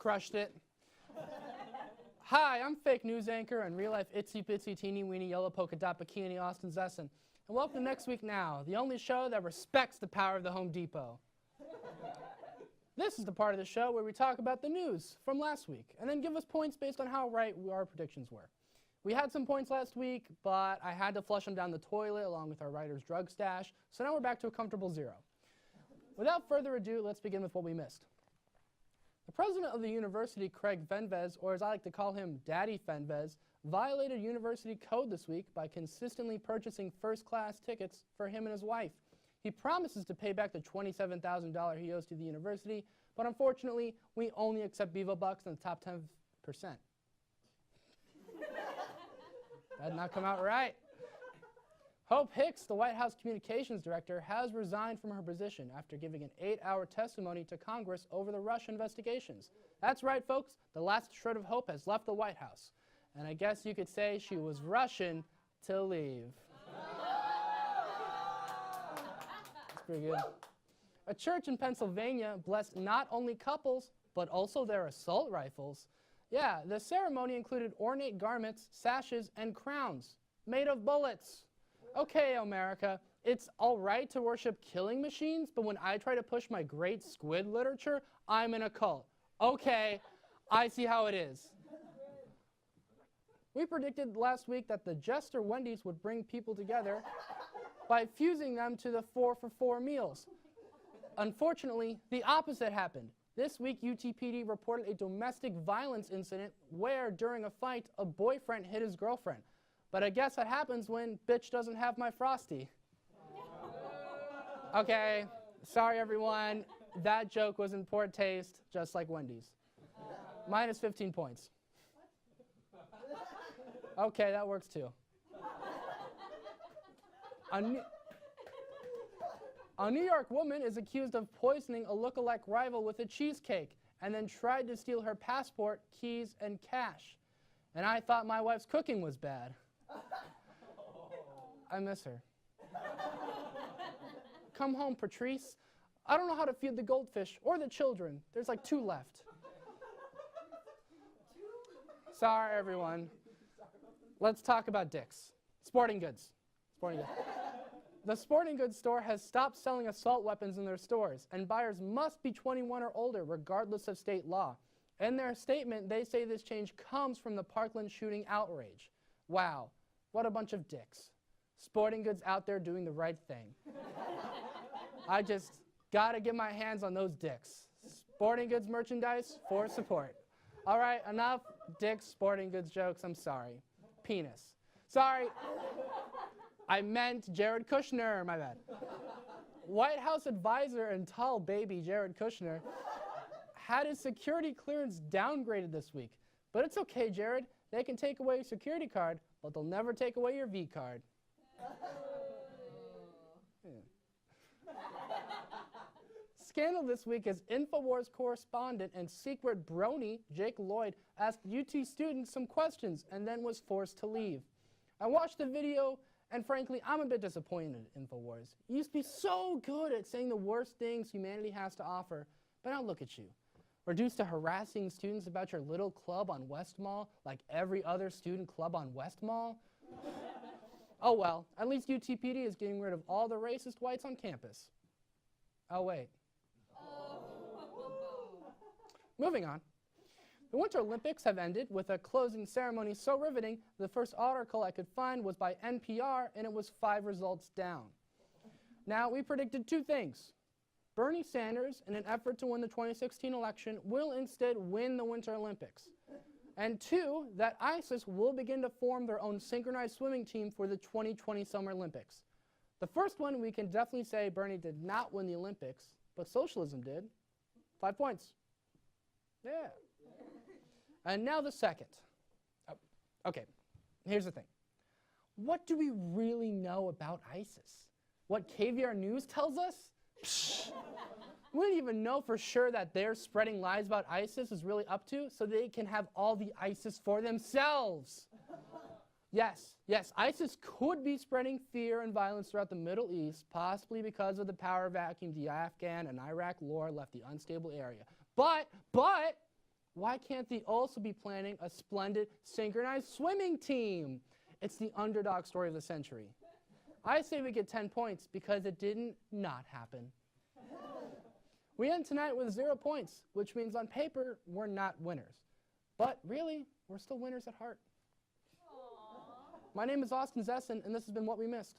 Crushed it. Hi, I'm fake news anchor and real-life itsy-bitsy teeny-weeny yellow polka dot bikini Austin Zesson. And welcome to Next Week Now, the only show that respects the power of the Home Depot. This is the part of the show where we talk about the news from last week and then give us points based on how right our predictions were. We had some points last week, but I had to flush them down the toilet along with our writer's drug stash, so now we're back to a comfortable 0. Without further ado, let's begin with what we missed. The president of the university, Craig Wendys, or as I like to call him, Daddy Wendys, violated university code this week by consistently purchasing first-class tickets for him and his wife. He promises to pay back the $27,000 he owes to the university, but unfortunately, we only accept Bevo Bucks in the top 10%. That did not come out right. Hope Hicks, the White House communications director, has resigned from her position after giving an 8-hour testimony to Congress over the Russia investigations. That's right, folks. The last shred of hope has left the White House. And I guess you could say she was Russian to leave. That's pretty good. A church in Pennsylvania blessed not only couples, but also their assault rifles. Yeah, the ceremony included ornate garments, sashes, and crowns made of bullets. Okay, America, it's all right to worship killing machines, but when I try to push my great squid literature, I'm in a cult. Okay, I see how it is. We predicted last week that the jester Wendys would bring people together by fusing them to the 4-for-4 meals. Unfortunately, the opposite happened. This week, UTPD reported a domestic violence incident where, during a fight, a boyfriend hit his girlfriend. But I guess that happens when bitch doesn't have my Frosty. Okay, sorry everyone. That joke was in poor taste, just like Wendys. Minus 15 points. Okay, that works too. A New York woman is accused of poisoning a look-alike rival with a cheesecake and then tried to steal her passport, keys, and cash. And I thought my wife's cooking was bad. I miss her. Come home, Patrice. I don't know how to feed the goldfish or the children. There's like 2 left. Sorry, everyone. Let's talk about Dick's. Sporting goods. Sporting goods. The sporting goods store has stopped selling assault weapons in their stores, and buyers must be 21 or older, regardless of state law. In their statement, they say this change comes from the Parkland shooting outrage. Wow, what a bunch of dicks. Sporting goods out there doing the right thing. I just gotta get my hands on those dicks. Sporting goods merchandise for support. All right, enough dicks, sporting goods jokes. I'm sorry. Penis. Sorry. I meant Jared Kushner, my bad. White House advisor and tall baby Jared Kushner had his security clearance downgraded this week. But it's okay, Jared. They can take away your security card, but they'll never take away your V card. Yeah. Scandal this week as Infowars correspondent and secret brony Jake Lloyd asked UT students some questions and then was forced to leave. I watched the video, and frankly, I'm a bit disappointed in Infowars. You used to be so good at saying the worst things humanity has to offer, but now look at you. Reduced to harassing students about your little club on West Mall like every other student club on West Mall? Oh well, at least UTPD is getting rid of all the racist whites on campus. Oh wait. Moving on. The Winter Olympics have ended with a closing ceremony so riveting, the first article I could find was by NPR, and it was 5 results down. Now, we predicted 2 things. Bernie Sanders, in an effort to win the 2016 election, will instead win the Winter Olympics. And 2, that ISIS will begin to form their own synchronized swimming team for the 2020 Summer Olympics. The first one, we can definitely say Bernie did not win the Olympics, but socialism did. 5 points. Yeah. And now the second. Oh, okay, here's the thing. What do we really know about ISIS? What Caviar News tells us? Psh. We don't even know for sure that they're spreading lies about ISIS is really up to, so they can have all the ISIS for themselves. Yes, ISIS could be spreading fear and violence throughout the Middle East, possibly because of the power vacuum the Afghan and Iraq war left the unstable area. But Why can't they also be planning a splendid synchronized swimming team? It's the underdog story of the century. I say we get 10 points because it didn't not happen. We end tonight with 0 points, which means on paper we're not winners. But really, we're still winners at heart. Aww. My name is Austin Zesson, and this has been What We Missed.